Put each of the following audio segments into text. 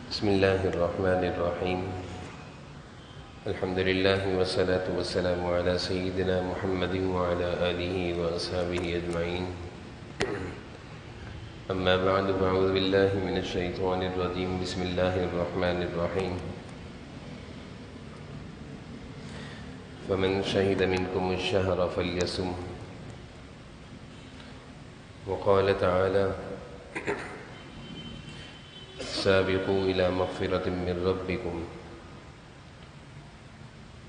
بسم الله الرحمن الرحيم. الحمد لله والصلاة والسلام على سيدنا محمد وعلى آله وأصحابه أجمعين. أما بعد فأعوذ بالله من الشيطان الرجيم. بسم الله الرحمن الرحيم. فمن شهد منكم الشهر فليصمه. وقال تعالى: سابقوا إلى مغفرة من ربكم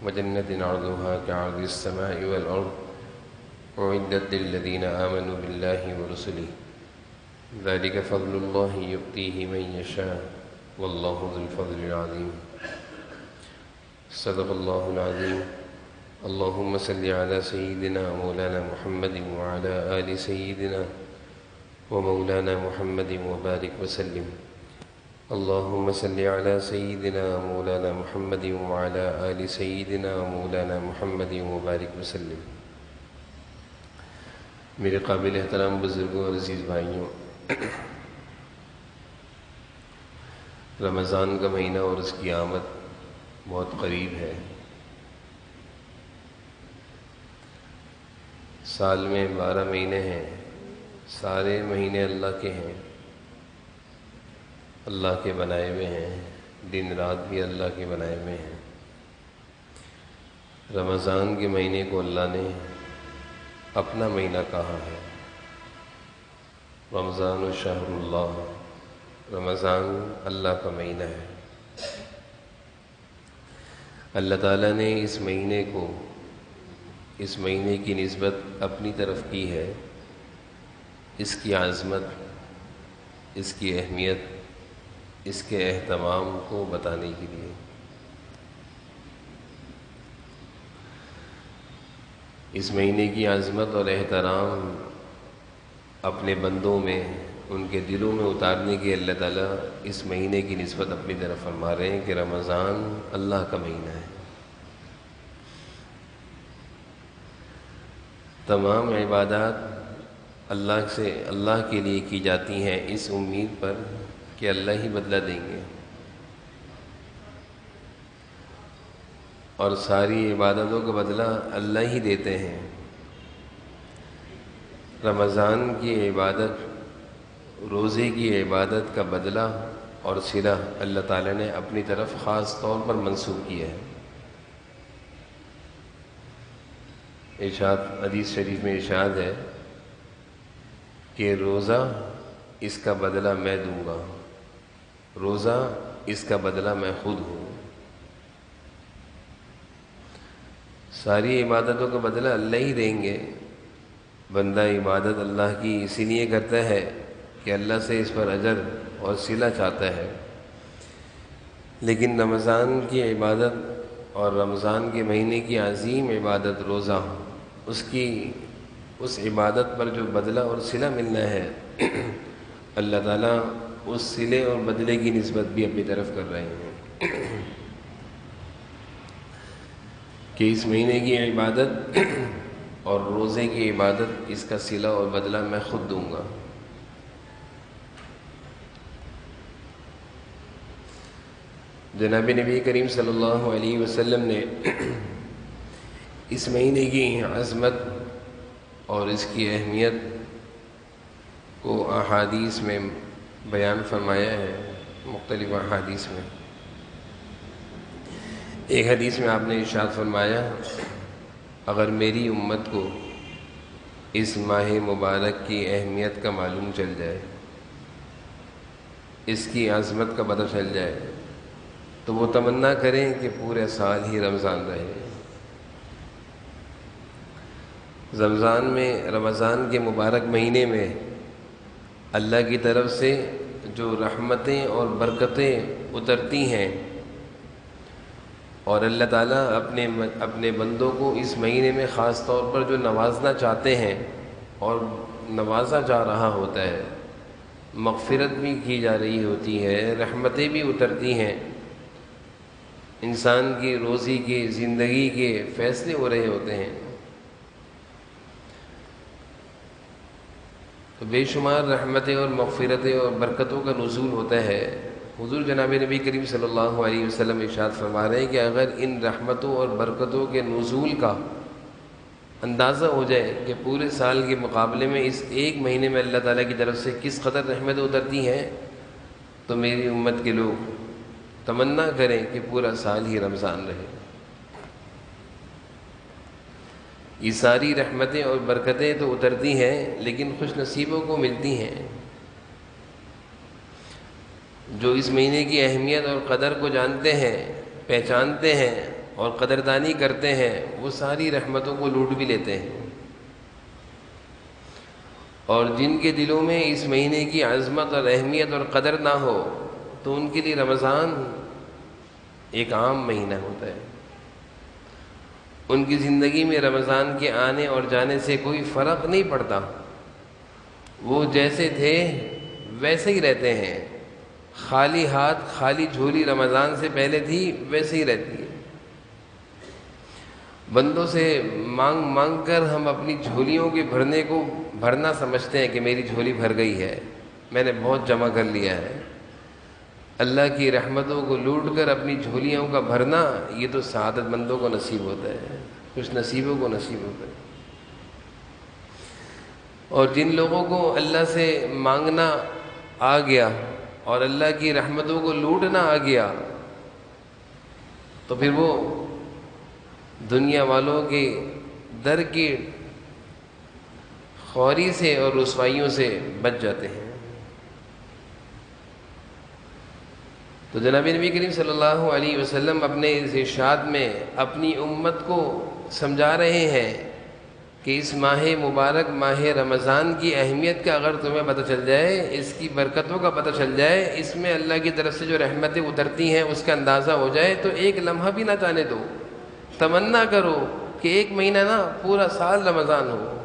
وجنة عرضها كعرض السماء والأرض أعدت للذين آمنوا بالله ورسله ذلك فضل الله يؤتيه من يشاء والله ذو الفضل العظيم. صدق الله العظيم. اللهم صل على سيدنا مولانا محمد وعلى آل سيدنا ومولانا محمد وبارك وسلم. اللهم صل على سيدنا مولانا محمد وعلى آل سيدنا مولانا محمد وبارك وسلم. میرے قابل احترام بزرگوں اور عزیز بھائیوں، رمضان کا مہینہ اور اس کی آمد بہت قریب ہے۔ سال میں 12 مہینے ہیں، سارے مہینے اللہ کے ہیں، اللہ کے بنائے ہوئے ہیں، دن رات بھی اللہ کے بنائے ہوئے ہیں۔ رمضان کے مہینے کو اللہ نے اپنا مہینہ کہا ہے۔ رمضان شہر اللہ، رمضان اللہ کا مہینہ ہے۔ اللہ تعالیٰ نے اس مہینے کو، اس مہینے کی نسبت اپنی طرف کی ہے، اس کی عظمت، اس کی اہمیت، اس کے اہتمام کو بتانے کے لیے۔ اس مہینے کی عظمت اور احترام اپنے بندوں میں، ان کے دلوں میں اتارنے کے اللہ تعالیٰ اس مہینے کی نسبت اپنی طرف فرما رہے ہیں کہ رمضان اللہ کا مہینہ ہے۔ تمام عبادات اللہ کے لیے کی جاتی ہیں، اس امید پر کہ اللہ ہی بدلہ دیں گے، اور ساری عبادتوں کا بدلہ اللہ ہی دیتے ہیں۔ رمضان کی عبادت، روزے کی عبادت کا بدلہ اور صلہ اللہ تعالیٰ نے اپنی طرف خاص طور پر منسوب کیا ہے۔ حدیث شریف میں ارشاد ہے کہ روزہ اس کا بدلہ میں دوں گا، روزہ اس کا بدلہ میں خود ہوں۔ ساری عبادتوں کا بدلہ اللہ ہی دیں گے۔ بندہ عبادت اللہ کی اسی لیے کرتا ہے کہ اللہ سے اس پر اجر اور صلہ چاہتا ہے، لیکن رمضان کی عبادت اور رمضان کے مہینے کی عظیم عبادت روزہ، اس عبادت پر جو بدلہ اور صلہ ملنا ہے، اللہ تعالیٰ اس صلے اور بدلے کی نسبت بھی اپنی طرف کر رہے ہیں کہ اس مہینے کی عبادت اور روزے کی عبادت، اس کا صلہ اور بدلہ میں خود دوں گا۔ جناب نبی کریم صلی اللہ علیہ وسلم نے اس مہینے کی عظمت اور اس کی اہمیت کو احادیث میں بیان فرمایا ہے، مختلف احادیث میں۔ ایک حدیث میں آپ نے ارشاد فرمایا: اگر میری امت کو اس ماہ مبارک کی اہمیت کا معلوم چل جائے، اس کی عظمت کا پتہ چل جائے، تو وہ تمنا کریں کہ پورے سال ہی رمضان رہے۔ رمضان کے مبارک مہینے میں اللہ کی طرف سے جو رحمتیں اور برکتیں اترتی ہیں، اور اللہ تعالیٰ اپنے بندوں کو اس مہینے میں خاص طور پر جو نوازنا چاہتے ہیں اور نوازا جا رہا ہوتا ہے، مغفرت بھی کی جا رہی ہوتی ہے، رحمتیں بھی اترتی ہیں، انسان کی روزی کی زندگی کے فیصلے ہو رہے ہوتے ہیں، تو بے شمار رحمتیں اور مغفرتیں اور برکتوں کا نزول ہوتا ہے۔ حضور جناب نبی کریم صلی اللہ علیہ وسلم ارشاد فرما رہے ہیں کہ اگر ان رحمتوں اور برکتوں کے نزول کا اندازہ ہو جائے کہ پورے سال کے مقابلے میں اس ایک مہینے میں اللہ تعالیٰ کی طرف سے کس قدر رحمتیں اترتی ہیں، تو میری امت کے لوگ تمنا کریں کہ پورا سال ہی رمضان رہے۔ یہ ساری رحمتیں اور برکتیں تو اترتی ہیں، لیکن خوش نصیبوں کو ملتی ہیں جو اس مہینے کی اہمیت اور قدر کو جانتے ہیں، پہچانتے ہیں اور قدردانی کرتے ہیں، وہ ساری رحمتوں کو لوٹ بھی لیتے ہیں۔ اور جن کے دلوں میں اس مہینے کی عظمت اور اہمیت اور قدر نہ ہو، تو ان کے لیے رمضان ایک عام مہینہ ہوتا ہے۔ ان کی زندگی میں رمضان کے آنے اور جانے سے کوئی فرق نہیں پڑتا، وہ جیسے تھے ویسے ہی رہتے ہیں، خالی ہاتھ خالی جھولی رمضان سے پہلے تھی ویسے ہی رہتی ہے۔ بندوں سے مانگ مانگ کر ہم اپنی جھولیوں کے بھرنے کو بھرنا سمجھتے ہیں کہ میری جھولی بھر گئی ہے، میں نے بہت جمع کر لیا ہے۔ اللہ کی رحمتوں کو لوٹ کر اپنی جھولیوں کا بھرنا، یہ تو سعادت مندوں کو نصیب ہوتا ہے، خوش نصیبوں کو نصیب ہوتا ہے۔ اور جن لوگوں کو اللہ سے مانگنا آ گیا اور اللہ کی رحمتوں کو لوٹنا آ گیا، تو پھر وہ دنیا والوں کے در کی خواری سے اور رسوائیوں سے بچ جاتے ہیں۔ تو جناب نبی کریم صلی اللہ علیہ وسلم اپنے اس ارشاد میں اپنی امت کو سمجھا رہے ہیں کہ اس ماہ مبارک ماہ رمضان کی اہمیت کا اگر تمہیں پتہ چل جائے، اس کی برکتوں کا پتہ چل جائے، اس میں اللہ کی طرف سے جو رحمتیں اترتی ہیں اس کا اندازہ ہو جائے، تو ایک لمحہ بھی نہ جانے دو، تمنا کرو کہ ایک مہینہ نہ پورا سال رمضان ہو۔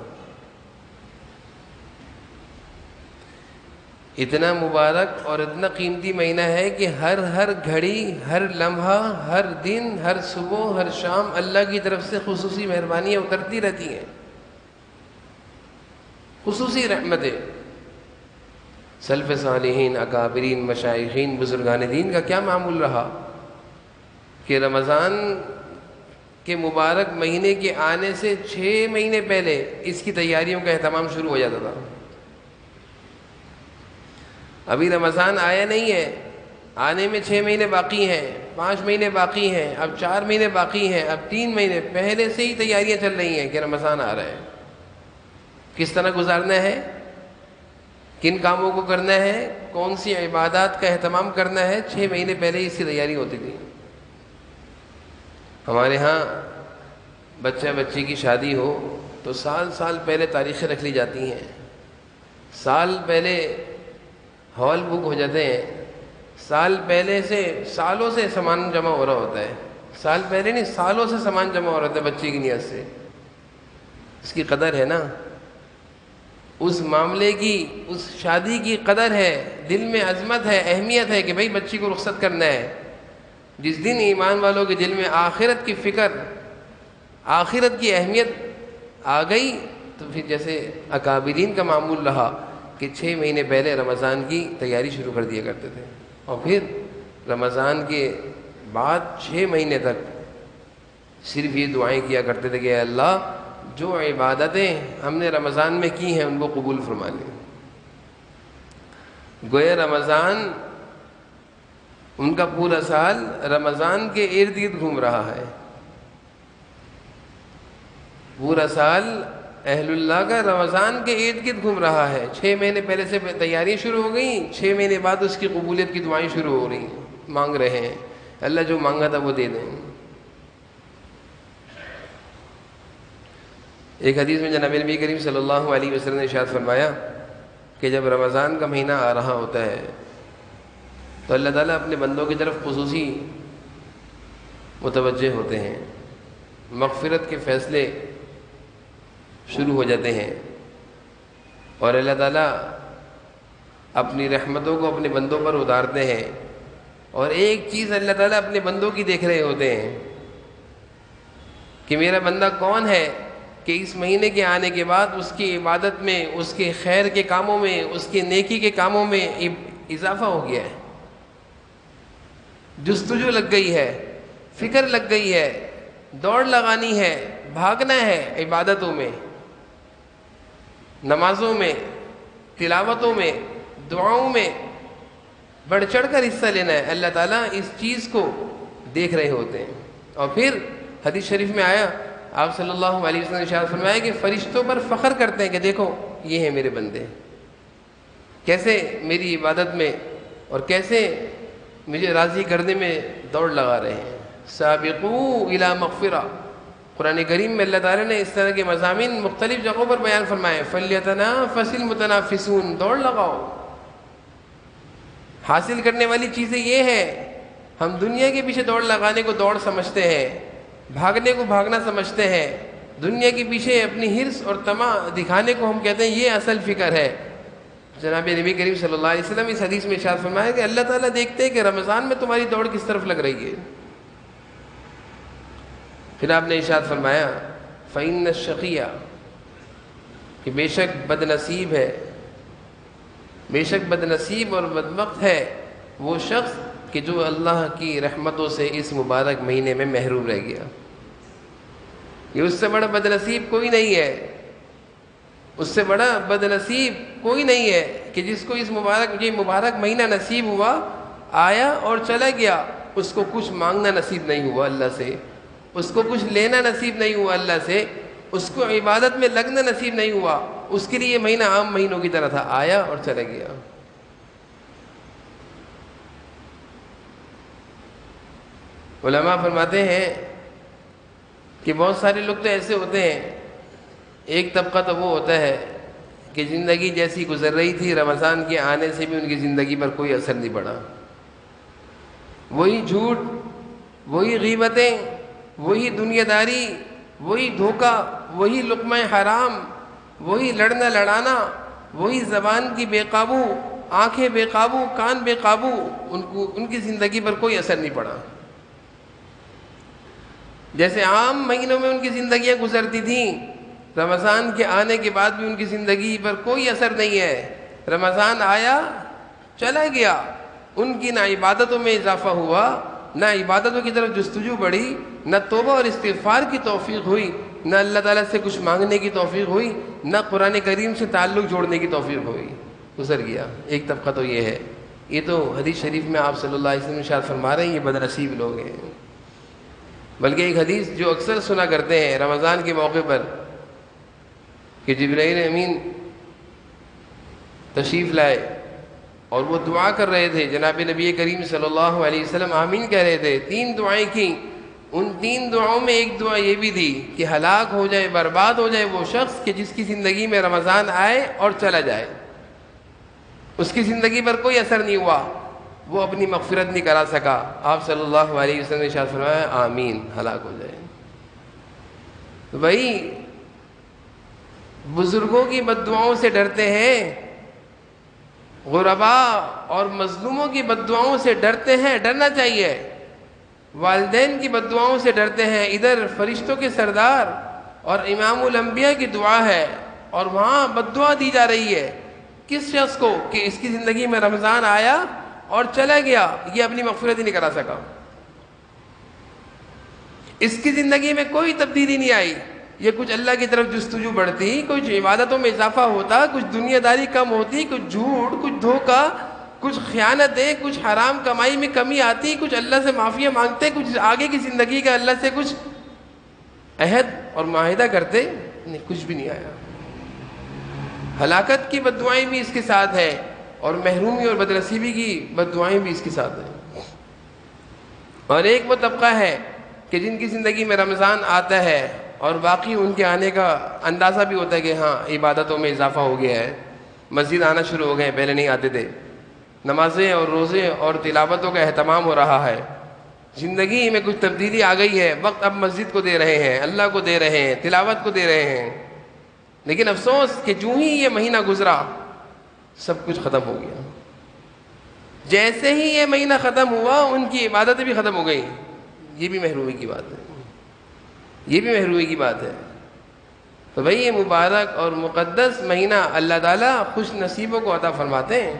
اتنا مبارک اور اتنا قیمتی مہینہ ہے کہ ہر گھڑی، ہر لمحہ، ہر دن، ہر صبح، ہر شام اللہ کی طرف سے خصوصی مہربانیاں اترتی رہتی ہیں، خصوصی رحمتیں۔ سلف صالحین، اکابرین، مشائخین، بزرگان دین کا کیا معمول رہا کہ رمضان کے مبارک مہینے کے آنے سے 6 مہینے پہلے اس کی تیاریوں کا اہتمام شروع ہو جاتا تھا۔ ابھی رمضان آیا نہیں ہے، آنے میں 6 مہینے باقی ہیں، 5 مہینے باقی ہیں، اب 4 مہینے باقی ہیں، اب 3 مہینے، پہلے سے ہی تیاریاں چل رہی ہیں کہ رمضان آ رہا ہے، کس طرح گزارنا ہے، کن کاموں کو کرنا ہے، کون سی عبادات کا اہتمام کرنا ہے، 6 مہینے پہلے ہی اس کی تیاری ہوتی تھی۔ ہمارے ہاں بچہ بچی کی شادی ہو تو سال پہلے تاریخیں رکھ لی جاتی ہیں، سال پہلے ہال بک ہو جاتے ہیں، سال پہلے سے سالوں سے سامان جمع ہو رہا ہوتا ہے، سال پہلے نہیں سالوں سے سامان جمع ہو رہا ہوتا ہے بچی کی نیت سے۔ اس کی قدر ہے نا، اس معاملے کی، اس شادی کی قدر ہے، دل میں عظمت ہے، اہمیت ہے کہ بھئی بچی کو رخصت کرنا ہے۔ جس دن ایمان والوں کے دل میں آخرت کی فکر، آخرت کی اہمیت آ گئی، تو پھر جیسے اکابرین کا معمول رہا کہ 6 مہینے پہلے رمضان کی تیاری شروع کر دیا کرتے تھے، اور پھر رمضان کے بعد 6 مہینے تک صرف یہ دعائیں کیا کرتے تھے کہ اے اللہ جو عبادتیں ہم نے رمضان میں کی ہیں ان کو قبول فرما لیں۔ گویا رمضان، ان کا پورا سال رمضان کے ارد گرد گھوم رہا ہے، پورا سال اہل اللہ کا رمضان کے ارد گرد گھوم رہا ہے۔ 6 مہینے پہلے سے تیاریاں شروع ہو گئیں، 6 مہینے بعد اس کی قبولیت کی دعائیں شروع ہو رہی ہیں، مانگ رہے ہیں اللہ جو مانگا تھا وہ دے دیں۔ ایک حدیث میں جناب نبی کریم صلی اللہ علیہ وسلم نے ارشاد فرمایا کہ جب رمضان کا مہینہ آ رہا ہوتا ہے تو اللہ تعالیٰ اپنے بندوں کی طرف خصوصی متوجہ ہوتے ہیں، مغفرت کے فیصلے شروع ہو جاتے ہیں، اور اللہ تعالیٰ اپنی رحمتوں کو اپنے بندوں پر اتارتے ہیں، اور ایک چیز اللہ تعالیٰ اپنے بندوں کی دیکھ رہے ہوتے ہیں کہ میرا بندہ کون ہے کہ اس مہینے کے آنے کے بعد اس کی عبادت میں، اس کے خیر کے کاموں میں، اس کے نیکی کے کاموں میں اضافہ ہو گیا ہے۔ جستجو لگ گئی ہے، فکر لگ گئی ہے، دوڑ لگانی ہے، بھاگنا ہے عبادتوں میں، نمازوں میں، تلاوتوں میں، دعاؤں میں بڑھ چڑھ کر حصہ لینا ہے۔ اللہ تعالیٰ اس چیز کو دیکھ رہے ہوتے ہیں۔ اور پھر حدیث شریف میں آیا، آپ صلی اللہ علیہ وسلم نے ارشاد فرمایا کہ فرشتوں پر فخر کرتے ہیں کہ دیکھو یہ ہیں میرے بندے، کیسے میری عبادت میں اور کیسے مجھے راضی کرنے میں دوڑ لگا رہے ہیں۔ سابقوا الی مغفرہ، قرآن کریم میں اللہ تعالیٰ نے اس طرح کے مضامین مختلف جگہوں پر بیان فرمائے، فلیتنافس المتنافسون، دوڑ لگاؤ۔ حاصل کرنے والی چیزیں یہ ہیں، ہم دنیا کے پیچھے دوڑ لگانے کو دوڑ سمجھتے ہیں، بھاگنے کو بھاگنا سمجھتے ہیں، دنیا کے پیچھے اپنی حرص اور طمع دکھانے کو ہم کہتے ہیں یہ اصل فکر ہے۔ جناب نبی کریم صلی اللہ علیہ وسلم اس حدیث میں ارشاد فرمایا کہ اللہ تعالیٰ دیکھتے ہیں کہ رمضان میں تمہاری دوڑ کس طرف لگ رہی ہے۔ پھر آپ نے ارشاد فرمایا فَإِنَّ الشَّقِيَّ، کہ بے شک بد نصیب ہے، بے شک بد نصیب اور بدبخت ہے وہ شخص کہ جو اللہ کی رحمتوں سے اس مبارک مہینے میں محروم رہ گیا۔ یہ اس سے بڑا بد نصیب کوئی نہیں ہے، اس سے بڑا بد نصیب کوئی نہیں ہے کہ جس کو اس مبارک مہینہ نصیب ہوا، آیا اور چلا گیا، اس کو کچھ مانگنا نصیب نہیں ہوا اللہ سے، اس کو کچھ لینا نصیب نہیں ہوا اللہ سے، اس کو عبادت میں لگنا نصیب نہیں ہوا۔ اس کے لیے یہ مہینہ عام مہینوں کی طرح تھا، آیا اور چلا گیا۔ علماء فرماتے ہیں کہ بہت سارے لوگ تو ایسے ہوتے ہیں، ایک طبقہ تو وہ ہوتا ہے کہ زندگی جیسی گزر رہی تھی، رمضان کے آنے سے بھی ان کی زندگی پر کوئی اثر نہیں پڑا، وہی جھوٹ، وہی غیبتیں، وہی دنیا داری، وہی دھوکہ، وہی لقمہ حرام، وہی لڑنا لڑانا، وہی زبان کی بے قابو، آنکھیں بے قابو، کان بے قابو، ان کی زندگی پر کوئی اثر نہیں پڑا۔ جیسے عام مہینوں میں ان کی زندگیاں گزرتی تھیں، رمضان کے آنے کے بعد بھی ان کی زندگی پر کوئی اثر نہیں ہے۔ رمضان آیا چلا گیا، ان کی نہ عبادتوں میں اضافہ ہوا، نہ عبادتوں کی طرف جستجو بڑھی، نہ توبہ اور استغفار کی توفیق ہوئی، نہ اللہ تعالیٰ سے کچھ مانگنے کی توفیق ہوئی، نہ قرآن کریم سے تعلق جوڑنے کی توفیق ہوئی، گزر گیا۔ ایک طبقہ تو یہ ہے، یہ تو حدیث شریف میں آپ صلی اللہ علیہ وسلم ارشاد فرما رہے ہیں یہ بد نصیب لوگ ہیں۔ بلکہ ایک حدیث جو اکثر سنا کرتے ہیں رمضان کے موقع پر کہ جبرائیل امین تشریف لائے اور وہ دعا کر رہے تھے، جناب نبی کریم صلی اللہ علیہ وسلم آمین کہہ رہے تھے، 3 دعائیں کی، ان 3 دعاؤں میں ایک دعا یہ بھی تھی کہ ہلاک ہو جائے، برباد ہو جائے وہ شخص کہ جس کی زندگی میں رمضان آئے اور چلا جائے، اس کی زندگی پر کوئی اثر نہیں ہوا، وہ اپنی مغفرت نہیں کرا سکا۔ آپ صلی اللہ علیہ وسلم نے ارشاد فرمایا آمین، ہلاک ہو جائے۔ تو بھائی بزرگوں کی بد دعاؤں سے ڈرتے ہیں، غرباء اور مظلوموں کی بد دعاؤں سے ڈرتے ہیں، ڈرنا چاہیے، والدین کی بد دعاؤں سے ڈرتے ہیں۔ ادھر فرشتوں کے سردار اور امام الانبیاء کی دعا ہے اور وہاں بد دعا دی جا رہی ہے کس شخص کو کہ اس کی زندگی میں رمضان آیا اور چلا گیا، یہ اپنی مغفرت ہی نہیں کرا سکا، اس کی زندگی میں کوئی تبدیلی نہیں آئی، یہ کچھ اللہ کی طرف جستجو بڑھتی، کچھ عبادتوں میں اضافہ ہوتا، کچھ دنیا داری کم ہوتی، کچھ جھوٹ، کچھ دھوکہ، کچھ خیانتیں، کچھ حرام کمائی میں کمی آتی، کچھ اللہ سے معافیاں مانگتے، کچھ آگے کی زندگی کا اللہ سے کچھ عہد اور معاہدہ کرتے، نہیں، کچھ بھی نہیں آیا۔ ہلاکت کی بد دعائیں بھی اس کے ساتھ ہیں اور محرومی اور بدنصیبی کی بد دعائیں بھی اس کے ساتھ ہیں۔ اور ایک وہ طبقہ ہے کہ جن کی زندگی میں رمضان آتا ہے اور باقی ان کے آنے کا اندازہ بھی ہوتا ہے کہ ہاں عبادتوں میں اضافہ ہو گیا ہے، مسجد آنا شروع ہو گئے، پہلے نہیں آتے تھے، نمازیں اور روزے اور تلاوتوں کا اہتمام ہو رہا ہے، زندگی میں کچھ تبدیلی آ گئی ہے، وقت اب مسجد کو دے رہے ہیں، اللہ کو دے رہے ہیں، تلاوت کو دے رہے ہیں، لیکن افسوس کہ جو ہی یہ مہینہ گزرا سب کچھ ختم ہو گیا۔ جیسے ہی یہ مہینہ ختم ہوا ان کی عبادتیں بھی ختم ہو گئیں۔ یہ بھی محرومی کی بات ہے، یہ بھی محرومی کی بات ہے۔ تو بھئی یہ مبارک اور مقدس مہینہ اللہ تعالیٰ خوش نصیبوں کو عطا فرماتے ہیں،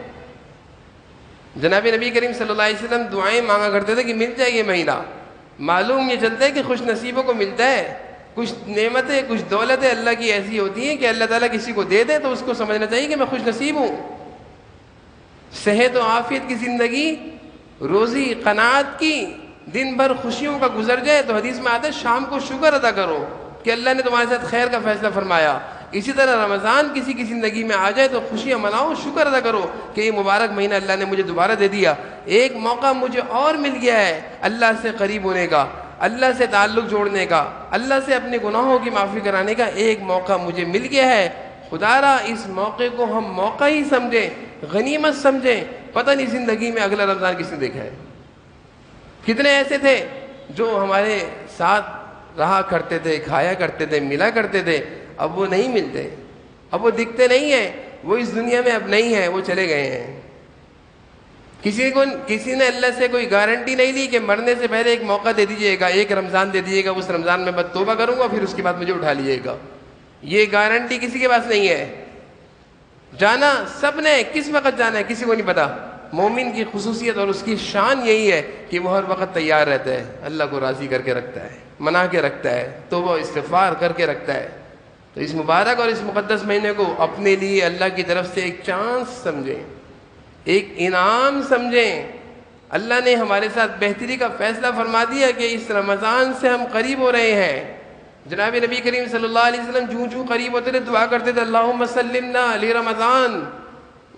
جناب نبی کریم صلی اللہ علیہ وسلم دعائیں مانگا کرتے تھے کہ مل جائے یہ مہینہ. معلوم یہ چلتا ہے کہ خوش نصیبوں کو ملتا ہے. کچھ نعمتیں کچھ دولتیں اللہ کی ایسی ہوتی ہیں کہ اللہ تعالیٰ کسی کو دے دے تو اس کو سمجھنا چاہیے کہ میں خوش نصیب ہوں. صحت و عافیت کی زندگی, روزی قناعت کی, دن بھر خوشیوں کا گزر جائے تو حدیث میں آتا ہے شام کو شکر ادا کرو کہ اللہ نے تمہارے ساتھ خیر کا فیصلہ فرمایا. اسی طرح رمضان کسی کی زندگی میں آ جائے تو خوشیاں مناؤ, شکر ادا کرو کہ یہ مبارک مہینہ اللہ نے مجھے دوبارہ دے دیا, ایک موقع مجھے اور مل گیا ہے اللہ سے قریب ہونے کا, اللہ سے تعلق جوڑنے کا, اللہ سے اپنے گناہوں کی معافی کرانے کا ایک موقع مجھے مل گیا ہے. خدا را اس موقع کو ہم موقع ہی سمجھیں, غنیمت سمجھیں. پتہ نہیں زندگی میں اگلا رمضان کس نے دیکھا ہے. کتنے ایسے تھے جو ہمارے ساتھ رہا کرتے تھے, کھایا کرتے تھے, ملا کرتے تھے, اب وہ نہیں ملتے, اب وہ دکھتے نہیں ہیں, وہ اس دنیا میں اب نہیں ہیں, وہ چلے گئے ہیں. کسی نے اللہ سے کوئی گارنٹی نہیں لی کہ مرنے سے پہلے ایک موقع دے دیجئے گا, ایک رمضان دے دیجئے گا, اس رمضان میں میں توبہ کروں گا پھر اس کے بعد مجھے اٹھا لیجئے گا. یہ گارنٹی کسی کے پاس نہیں ہے. جانا سب نے, کس وقت جانا ہے کسی کو نہیں پتا. مومن کی خصوصیت اور اس کی شان یہی ہے کہ وہ ہر وقت تیار رہتا ہے, اللہ کو راضی کر کے رکھتا ہے, منا کے رکھتا ہے, توبہ استغفار کر کے رکھتا ہے. تو اس مبارک اور اس مقدس مہینے کو اپنے لیے اللہ کی طرف سے ایک چانس سمجھیں, ایک انعام سمجھیں. اللہ نے ہمارے ساتھ بہتری کا فیصلہ فرما دیا کہ اس رمضان سے ہم قریب ہو رہے ہیں. جناب نبی کریم صلی اللہ علیہ وسلم جوں قریب ہوتے تھے دعا کرتے تھے اللہم سلمنا لرمضان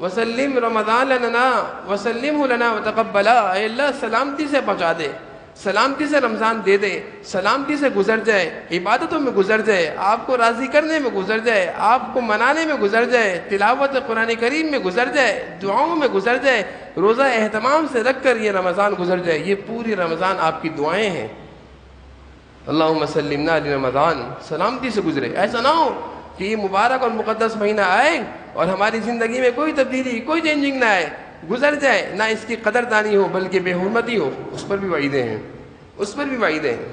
وسلم رمضان لنا وسلمہ لنا وتقبلا. اے اللہ سلامتی سے پہنچا دے, سلامتی سے رمضان دے دے, سلامتی سے گزر جائے, عبادتوں میں گزر جائے, آپ کو راضی کرنے میں گزر جائے, آپ کو منانے میں گزر جائے, تلاوت قرآن کریم میں گزر جائے, دعاؤں میں گزر جائے, روزہ اہتمام سے رکھ کر یہ رمضان گزر جائے. یہ پوری رمضان آپ کی دعائیں ہیں. اللہم سلمنا لرمضان, سلامتی سے گزرے. ایسا نہ ہو کہ یہ مبارک اور مقدس مہینہ آئے اور ہماری زندگی میں کوئی تبدیلی کوئی چینجنگ نہ آئے, گزر جائے, نہ اس کی قدردانی ہو بلکہ بے حرمتی ہو. اس پر بھی وعیدیں ہیں, اس پر بھی وعیدیں ہیں.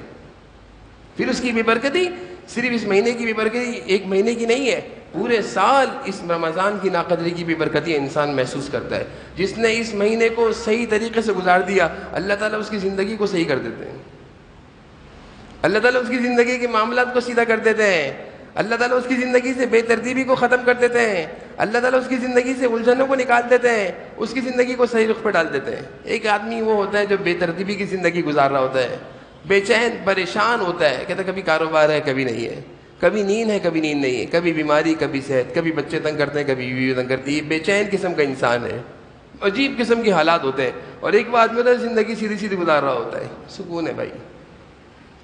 پھر اس کی بے برکتی صرف اس مہینے کی بے برکتی ایک مہینے کی نہیں ہے, پورے سال اس رمضان کی ناقدری کی بے برکتی انسان محسوس کرتا ہے. جس نے اس مہینے کو صحیح طریقے سے گزار دیا اللہ تعالیٰ اس کی زندگی کو صحیح کر دیتے ہیں. اللہ تعالیٰ اس کی زندگی کے معاملات کو سیدھا کر دیتے ہیں. اللہ تعالیٰ اس کی زندگی سے بے ترتیبی کو ختم کر دیتے ہیں. اللہ تعالیٰ اس کی زندگی سے الجھنوں کو نکال دیتے ہیں, اس کی زندگی کو صحیح رخ پہ ڈال دیتے ہیں. ایک آدمی وہ ہوتا ہے جو بے ترتیبی کی زندگی گزار رہا ہوتا ہے, بے چین پریشان ہوتا ہے, کہتا ہے کبھی کاروبار ہے کبھی نہیں ہے, کبھی نیند ہے کبھی نیند نہیں ہے, کبھی بیماری کبھی صحت, کبھی بچے تنگ کرتے ہیں کبھی بیوی تنگ کرتی ہے. بے چین قسم کا انسان ہے, عجیب قسم کے حالات ہوتے ہیں. اور ایک وہ آدمی ہوتا ہے زندگی سیدھی سیدھی گزار رہا ہوتا ہے, سکون ہے بھائی,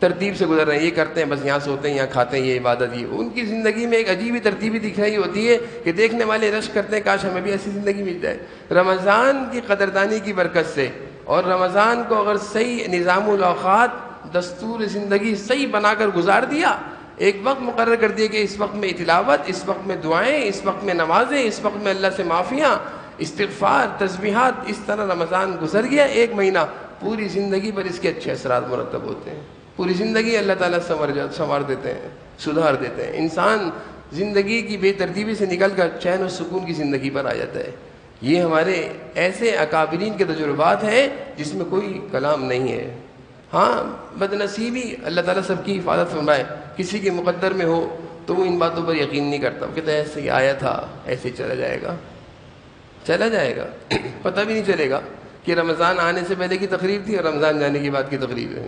ترتیب سے گزر رہے ہیں, یہ کرتے ہیں بس یہاں سوتے ہیں یہاں کھاتے ہیں, یہ عبادت. یہ ان کی زندگی میں ایک عجیب ترتیبی دکھ رہی ہوتی ہے کہ دیکھنے والے رش کرتے ہیں کاش ہمیں بھی ایسی زندگی مل جائے. رمضان کی قدردانی کی برکت سے اور رمضان کو اگر صحیح نظام الاوقات دستور زندگی صحیح بنا کر گزار دیا, ایک وقت مقرر کر دیا کہ اس وقت میں تلاوت, اس وقت میں دعائیں, اس وقت میں نمازیں, اس وقت میں اللہ سے معافیاں, استغفار, تسبیحات, اس طرح رمضان گزر گیا ایک مہینہ, پوری زندگی پر اس کے اچھے اثرات مرتب ہوتے ہیں. پوری زندگی اللہ تعالیٰ سنوار دیتے ہیں, سدھار دیتے ہیں. انسان زندگی کی بے ترتیبی سے نکل کر چین و سکون کی زندگی پر آ جاتا ہے. یہ ہمارے ایسے اکابرین کے تجربات ہیں جس میں کوئی کلام نہیں ہے. ہاں بد نصیبی اللہ تعالیٰ سب کی حفاظت فرمائے, کسی کے مقدر میں ہو تو وہ ان باتوں پر یقین نہیں کرتا. وہ کہتا ہے ایسے ہی آیا تھا ایسے ہی چلا جائے گا, چلا جائے گا, پتہ بھی نہیں چلے گا کہ رمضان آنے سے پہلے کی تقریب تھی اور رمضان جانے کے بعد کی تقریب ہے.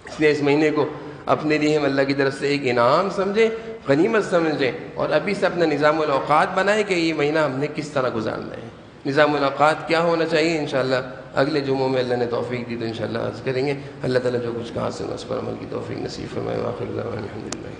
اس لیے اس مہینے کو اپنے لیے ہم اللہ کی طرف سے ایک انعام سمجھیں, غنیمت سمجھیں, اور ابھی سے اپنا نظام الاوقات بنائیں کہ یہ مہینہ ہم نے کس طرح گزارنا ہے. نظام الاوقات کیا ہونا چاہیے انشاءاللہ اگلے جمعوں میں اللہ نے توفیق دی تو انشاءاللہ عرض کریں گے. اللہ تعالیٰ جو کچھ کہا سنا اس پر عمل کی توفیق نصیب فرمائے. وآخر دعوانا الحمدللہ.